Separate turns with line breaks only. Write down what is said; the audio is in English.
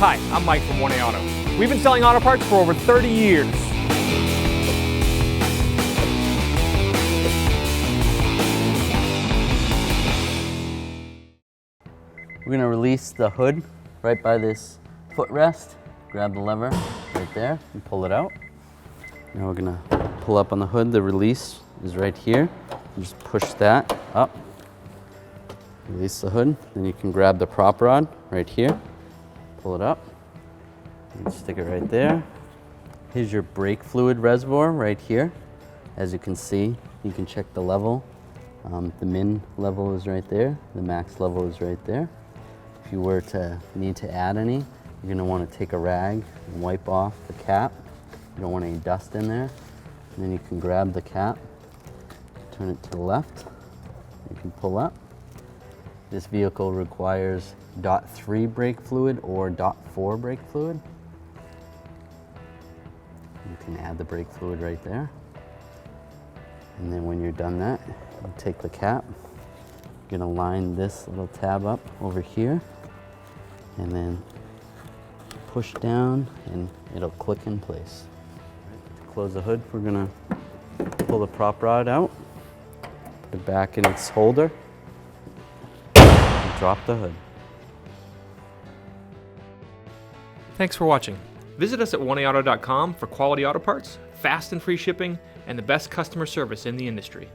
Hi, I'm Mike from 1A Auto. We've been selling auto parts for over 30 years.
We're going to release the hood right by this footrest. Grab the lever right there and pull it out. Now we're going to pull up on the hood. The release is right here. Just push that up. Release the hood. Then you can grab the prop rod right here. Pull it up. And stick it right there. Here's your brake fluid reservoir right here. As you can see, you can check the level. The min level is right there. The max level is right there. If you were to need to add any, you're going to want to take a rag and wipe off the cap. You don't want any dust in there. And then you can grab the cap, turn it to the left. You can pull up. This vehicle requires .3 brake fluid or .4 brake fluid. You can add the brake fluid right there. And then when you're done that, you take the cap. You're going to line this little tab up over here and then push down and it'll click in place. To close the hood, we're going to pull the prop rod out, put it back in its holder, and drop the hood.
Thanks for watching. Visit us at 1aauto.com for quality auto parts, fast and free shipping, and the best customer service in the industry.